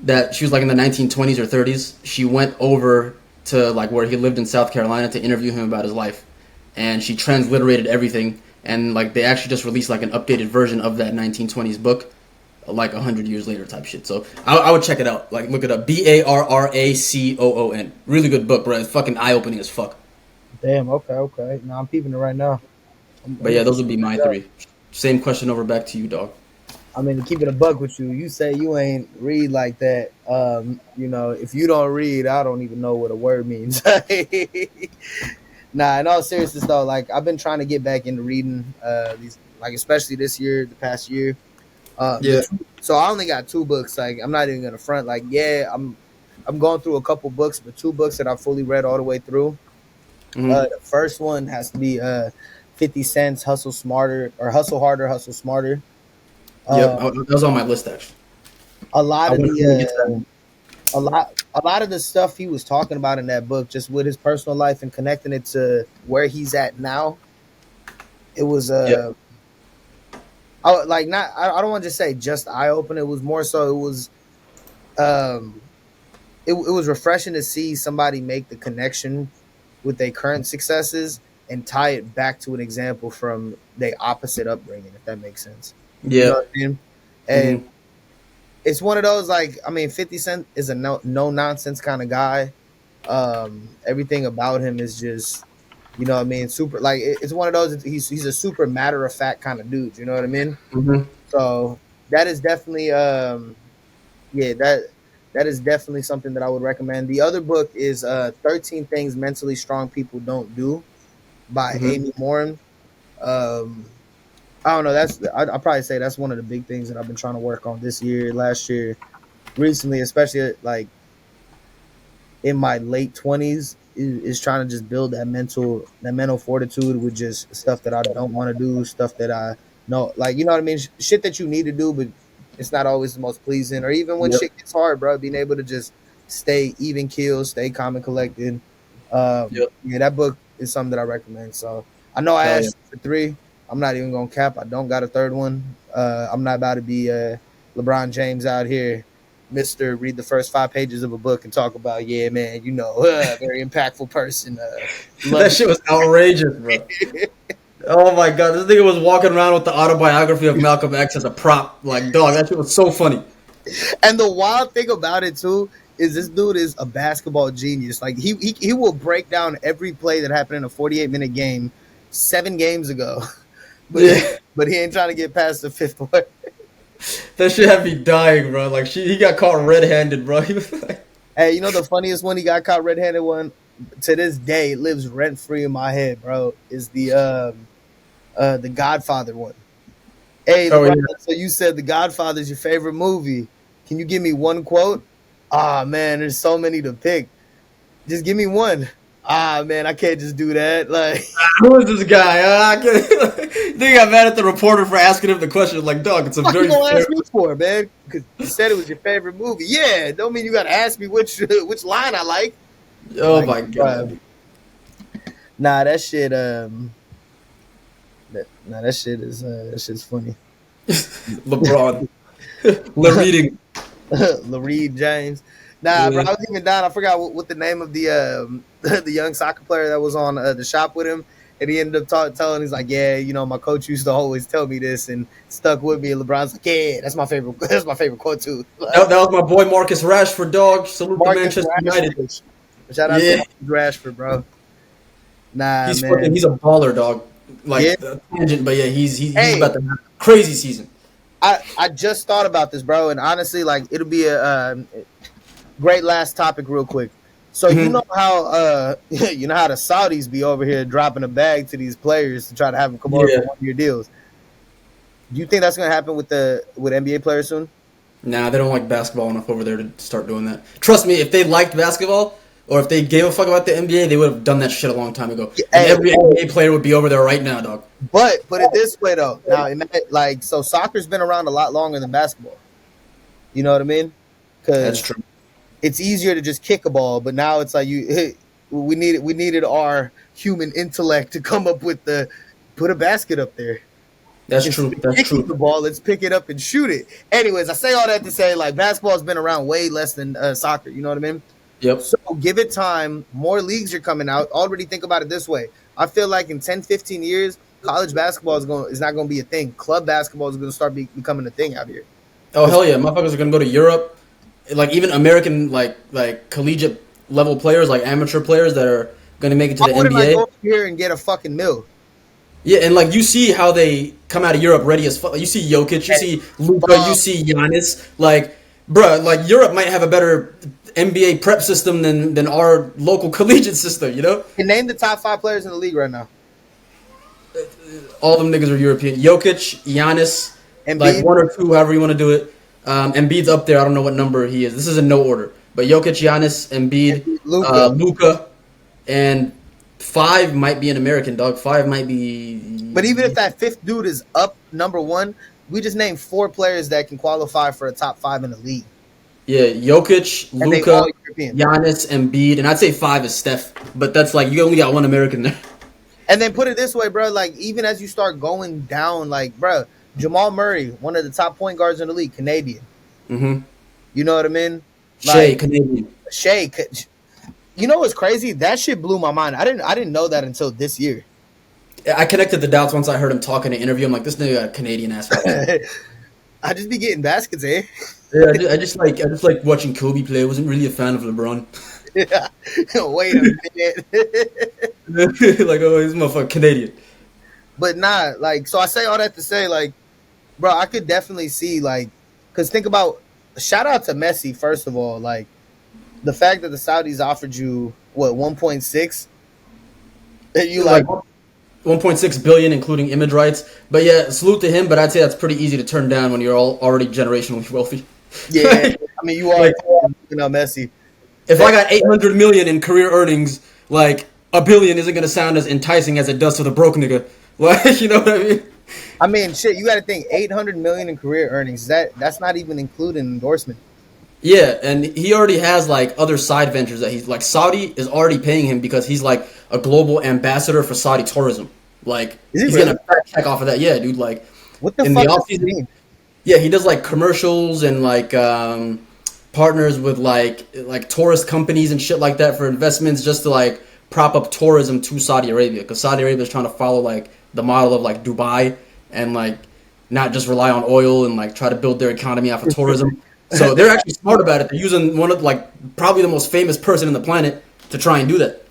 that she was like in the 1920s or 30s. She went over to like where he lived in South Carolina to interview him about his life, and she transliterated everything. And like they actually just released like an updated version of that 1920s book like 100 years later type shit. So I would check it out. Like look it up. Barracoon. Really good book, bro. It's fucking eye opening as fuck. Damn. Okay. Okay. No, I'm peeping it right now. But yeah, those would be my three. Same question over back to you, dog. I mean, to keep it a buck with you, you say you ain't read like that. You know, if you don't read, I don't even know what a word means. Nah, in all seriousness though, like I've been trying to get back into reading. These, like especially this year, the past year. Yeah. So I only got two books. Like I'm not even gonna front. Like yeah, I'm going through a couple books, but two books that I fully read all the way through. Mm-hmm. The first one has to be 50 Cent's Hustle Smarter or Hustle Harder, Hustle Smarter. Yep. Uh, That was on my list actually. a lot I of want to get to that the one. a lot of the stuff he was talking about in that book, just with his personal life and connecting it to where he's at now, it was Yep. like not I don't want to just say just eye opening. It was more so it was um it was refreshing to see somebody make the connection with their current successes and tie it back to an example from their opposite upbringing, if that makes sense. You know Yeah. what I mean? And Mm-hmm. it's one of those like I mean, 50 Cent is a no nonsense kind of guy. Everything about him is just you know what I mean, super like it's one of those. He's a super matter of fact kind of dude. You know what I mean? Mm-hmm. So that is definitely yeah that is definitely something that I would recommend. The other book is 13 Things Mentally Strong People Don't Do by Mm-hmm. Amy Morin. Um, I don't know. I'll probably say that's one of the big things that I've been trying to work on this year, last year, recently, especially like in my late 20s is trying to just build that mental fortitude with just stuff that I don't want to do, stuff that I know, like you know what I mean, shit that you need to do, but it's not always the most pleasing. Or even when Yep. shit gets hard, bro, being able to just stay even keel, stay calm and collected. Yep. Yeah, that book is something that I recommend. So I know I Hell yeah. asked you for three. I'm not even gonna cap. I don't got a third one. I'm not about to be LeBron James out here, Mister. Read the first 5 pages of a book and talk about, yeah, man, you know, very impactful person. Love That shit was outrageous, bro. it. Oh my god, this nigga was walking around with the autobiography of Malcolm X as a prop. Like, dog, that shit was so funny. And the wild thing about it too is this dude is a basketball genius. Like he will break down every play that happened in a 48-minute game 7 games ago, but Yeah, but he ain't trying to get past the fifth one. that shit had me dying, bro. Like, he got caught red-handed, bro. He was like, Hey, you know the funniest one he got caught red-handed one to this day lives rent free in my head, bro. Is the Godfather one. Hey, oh LeBron, yeah, so you said The Godfather is your favorite movie. Can you give me one quote? Ah, man, there's so many to pick. Just give me one. Ah, man, I can't just do that. Like, who is this guy? They got mad at the reporter for asking him the question. Like, dog, it's a What very you gonna fair. ask me for, man? Because you said it was your favorite movie. Yeah, don't mean you gotta ask me which line I like. Oh Like, my god. Nah, that shit. That shit is that shit's funny. LeBron. Le reading. Lareed James. Nah, bro, Yeah. I was even down. I forgot what the name of the the young soccer player that was on the shop with him. And he ended up telling, he's like, yeah, you know, my coach used to always tell me this and stuck with me. And LeBron's like, yeah, that's my favorite. That's my favorite quote too. That was my boy Marcus Rashford, dog. Salute to Marcus Manchester United. Rashford. Shout out Yeah. to Marcus Rashford, bro. Nah, He's man. he's a baller, dog. Like Yeah. tangent, but yeah, he's Hey. about to have a crazy season. I just thought about this, bro, and honestly, like it'll be a great last topic, real quick. So you know how you know how the Saudis be over here dropping a bag to these players to try to have them come over Yeah. for 1 year deals. Do you think that's gonna happen with NBA players soon? Nah, they don't like basketball enough over there to start doing that. Trust me, if they liked basketball or if they gave a fuck about the NBA, they would have done that shit a long time ago. And every NBA player would be over there right now, dog. But put it this way though, now like so, soccer's been around a lot longer than basketball. You know what I mean? That's Because true. it's easier to just kick a ball, but now it's like we needed our human intellect to come up with put a basket up there. That's Instead true. of That's kicking true. the ball, let's pick it up and shoot it. Anyways, I say all that to say, like, basketball's been around way less than soccer. You know what I mean? Yep. So give it time. More leagues are coming out. Already think about it this way. I feel like in 10, 15 years, college basketball is not going to be a thing. Club basketball is going to start becoming a thing out here. Oh hell yeah, motherfuckers are gonna go to Europe. Like even American like collegiate level players, like amateur players that are gonna make it to the Why wouldn't I NBA. go over here and get a fucking mill? Yeah, and like you see how they come out of Europe ready as fuck. Like, you see Jokic, you see Luka, you see Giannis. Like, bruh, like Europe might have a better NBA prep system than our local collegiate system. You know, And name the top 5 players in the league right now. all them niggas are European. Jokic, Giannis, Embiid? like 1 or 2, however you want to do it. Embiid's up there. I don't know what number he is. This is in no order, but Jokic, Giannis, Embiid, Luka. Luka, and 5 might be an American dog. 5 might be. But even if that 5th dude is up number 1, we just named 4 players that can qualify for a top 5 in the league. Yeah, Jokic, And they all Luka, European. Giannis, Embiid, and I'd say 5 is Steph. But that's like you only got 1 American there. And then put it this way, bro. Like, even as you start going down, like, bro, Jamal Murray, one of the top point guards in the league, Canadian. Mm-hmm. You know what I mean? Shea, Canadian. Shea. You know what's crazy? That shit blew my mind. I didn't know that until this year. I connected the dots once I heard him talk in an interview. I'm like, this nigga got a Canadian ass. I just be getting baskets, eh? Yeah, I just like watching Kobe play. I wasn't really a fan of LeBron. Yeah. Wait a minute. Like, oh, he's motherfucking Canadian. But nah, like, so I say all that to say, like, bro, I could definitely see, like, because think about, shout out to Messi, first of all, like, the fact that the Saudis offered you, what, 1.6? And you like 1.6 billion, including image rights. But yeah, salute to him. But I'd say that's pretty easy to turn down when you're already generationally wealthy. yeah, I mean, you are, Like, you know, Messi. if I got 800 million in career earnings, like $1 billion isn't gonna sound as enticing as it does to the broke nigga. Like, you know what I mean? I mean, shit, you got to think 800 million in career earnings. That's not even including endorsement. Yeah, and he already has like other side ventures that he's like. Saudi is already paying him because he's like a global ambassador for Saudi tourism. Like Is he he's really? gonna fat check off of that. Yeah, dude. Like What the in fuck the does this offseason, mean? yeah, he does like commercials and like partners with like tourist companies and shit like that for investments just to like prop up tourism to Saudi Arabia because Saudi Arabia is trying to follow like the model of like Dubai and like not just rely on oil and like try to build their economy off of tourism. So they're actually smart about it. They're using one of like probably the most famous person in the planet to try and do that.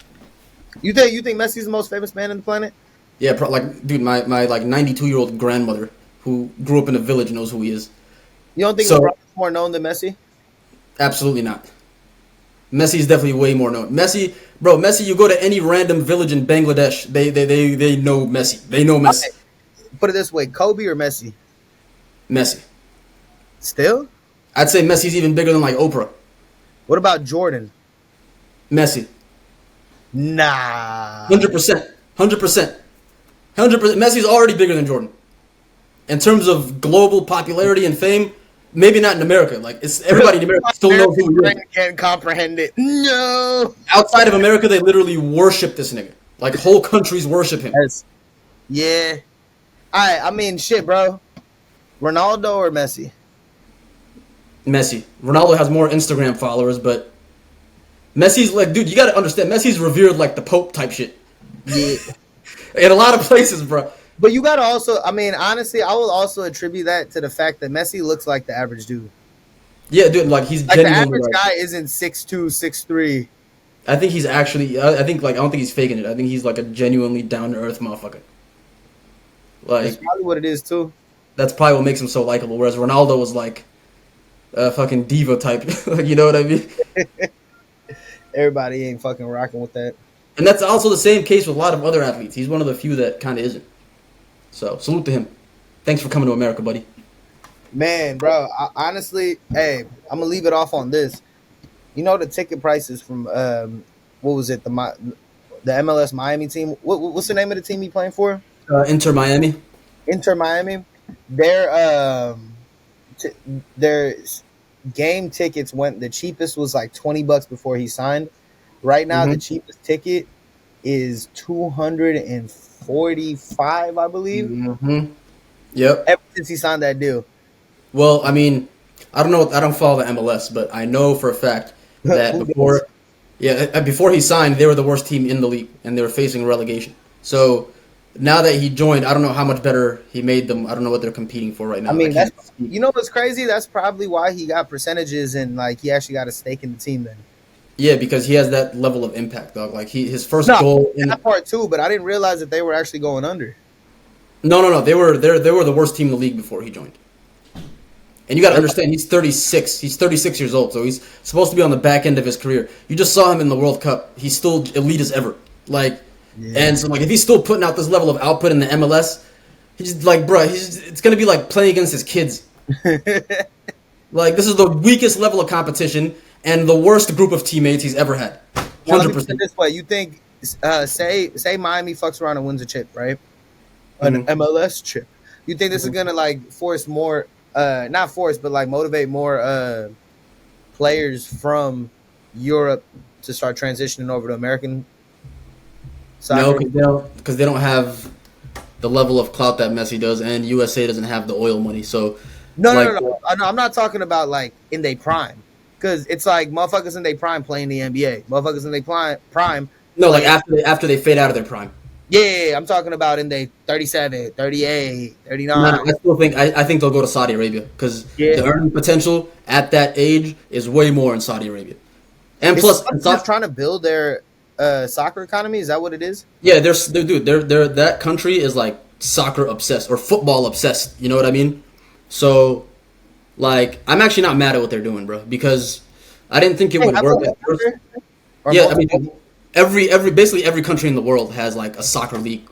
You think Messi's the most famous man on the planet? Yeah, like dude, my like 92-year-old grandmother who grew up in a village knows who he is. You don't think So- LeBron's more known than Messi? Absolutely not. Messi's definitely way more known. Messi, you go to any random village in Bangladesh, they know Messi. They know Messi. Okay. Put it this way, Kobe or Messi? Messi. Still? I'd say Messi's even bigger than like Oprah. What about Jordan? Messi. Nah. 100%. 100%. 100%. Messi's already bigger than Jordan. In terms of global popularity and fame, maybe not in America. Like it's everybody in America still knows who he is. Can't comprehend it. No. Outside of America, they literally worship this nigga. Like whole countries worship him. Yes. Yeah. I mean, shit, bro. Ronaldo or Messi? Messi. Ronaldo has more Instagram followers, but Messi's like, dude, you gotta understand, Messi's revered like the Pope type shit. Yeah. In a lot of places, bro. But you gotta also, I mean, honestly, I will also attribute that to the fact that Messi looks like the average dude. Yeah, dude, like he's like the genuinely average like, guy isn't 6'2", 6'3". I think he's actually, I think like, I don't think he's faking it. I think he's like a genuinely down to earth motherfucker. Like, That's probably what it is too. That's probably what makes him so likable. Whereas Ronaldo was like a fucking diva type. Like, you know what I mean? Everybody ain't fucking rocking with that. And that's also the same case with a lot of other athletes. He's one of the few that kind of isn't. So, salute to him. Thanks for coming to America, buddy. Man, bro, honestly, hey, I'm going to leave it off on this. You know the ticket prices from, what was it, the MLS Miami team? What's the name of the team he playing for? Inter Miami. Inter Miami. Their game tickets the cheapest was like $20 before he signed. Right now, the cheapest ticket is $245, I believe. Mm-hmm. Yep. Ever since he signed that deal. Well, I mean, I don't know. I don't follow the MLS, but I know for a fact that before he signed, they were the worst team in the league, and they were facing relegation. So now that he joined, I don't know how much better he made them. I don't know what they're competing for right now. I mean, you know what's crazy? That's probably why he got percentages and like he actually got a stake in the team then. Yeah, because he has that level of impact, dog. Like his first goal in that part too, but I didn't realize that they were actually going under. No. They were the worst team in the league before he joined. And you got to understand, he's 36. He's 36 years old, so he's supposed to be on the back end of his career. You just saw him in the World Cup. He's still elite as ever. Like, and so like if he's still putting out this level of output in the MLS, he's like, bro, it's gonna be like playing against his kids. Like this is the weakest level of competition and the worst group of teammates he's ever had. 100%. This way, you think, say Miami fucks around and wins a chip, right? An MLS chip. You think this is gonna like force more? Not force, but like motivate more players from Europe to start transitioning over to American soccer? No, because they don't have the level of clout that Messi does, and USA doesn't have the oil money. So no. I'm not talking about like in their prime, because it's like motherfuckers in their prime playing the NBA. Motherfuckers in their prime. No, like after they fade out of their prime. Yeah, I'm talking about in their 37, 38, 39. I think they'll go to Saudi Arabia because the earning potential at that age is way more in Saudi Arabia. And plus, just trying to build their soccer economy. Is that what it is? Yeah, they're that country is like soccer obsessed or football obsessed. You know what I mean? So, like, I'm actually not mad at what they're doing, bro, because I didn't think it would work at first. Yeah, I mean, basically every country in the world has like a soccer league.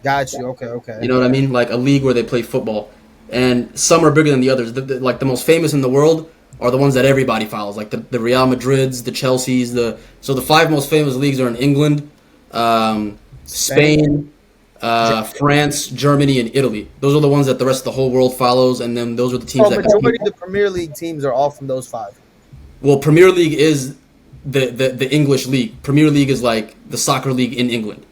Got you. Okay. You know what I mean? Like a league where they play football, and some are bigger than the others. Like the most famous in the world are the ones that everybody follows, like the Real Madrids, the Chelseas. So the 5 most famous leagues are in England, Spain, France, Germany, and Italy. Those are the ones that the rest of the whole world follows, and then those are the teams that. Majority of the Premier League teams are all from those 5. Well, Premier League is the English league. Premier League is like the soccer league in England.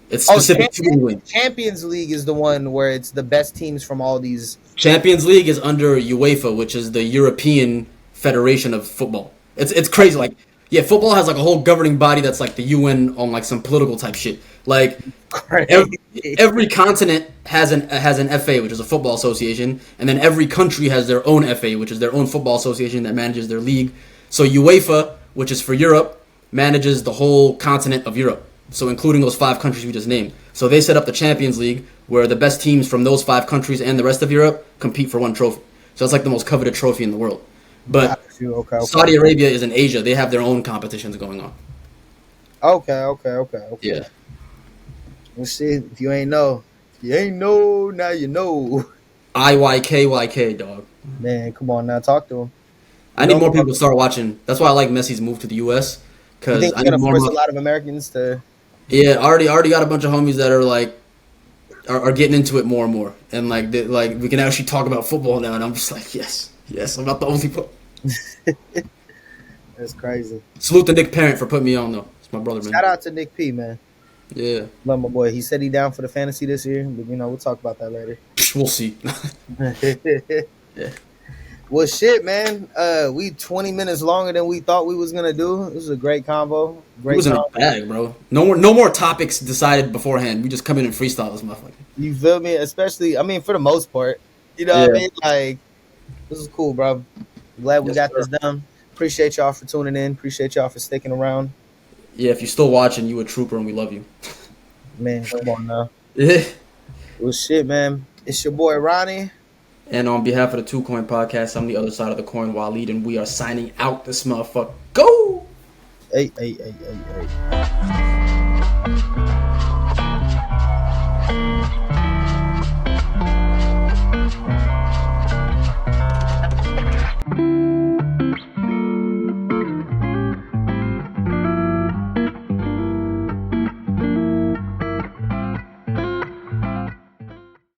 It's specific to England. Champions League is the one where it's the best teams from all these. Champions League is under UEFA, which is the European Federation of Football. It's crazy. Like, yeah, football has like a whole governing body that's like the UN on like some political type shit. Like every continent has an FA, which is a football association, and then every country has their own FA, which is their own football association that manages their league. So UEFA, which is for Europe, manages the whole continent of Europe. So including those 5 countries we just named. So they set up the Champions League where the best teams from those 5 countries and the rest of Europe compete for one trophy. So it's like the most coveted trophy in the world. But okay. Saudi Arabia is in Asia. They have their own competitions going on. Okay. Yeah. Let's see. If you ain't know, now you know. IYKYK, dog. Man, come on now, talk to him. I need more people to start watching. That's why I like Messi's move to the U.S. You think he's gonna force a lot of Americans to? Yeah, already got a bunch of homies that are like are getting into it more and more, and like like we can actually talk about football now. And I'm just like, yes, I'm not the only one. That's crazy. Salute to Nick Parent for putting me on though. It's my brother, man. Shout out to Nick P, man. Yeah, Love my boy. He said he down for the fantasy this year, but we'll talk about that later. we'll see. Yeah. Well, shit, man. We 20 minutes longer than we thought we was gonna do. This was a great combo. It Great was in a combo. bag, bro. No more topics decided beforehand. We just come in and freestyle this motherfucker. You feel me? Especially, for the most part. You know what I mean? Like, this is cool, bro. Glad we got this done. Appreciate y'all for tuning in. Appreciate y'all for sticking around. Yeah, if you're still watching, you a trooper and we love you. Man, come on now. Yeah. Well, shit, man. It's your boy Ronnie. And on behalf of the Two Coin Podcast, I'm the other side of the coin, Waleed, and we are signing out this motherfucker. Go! Hey.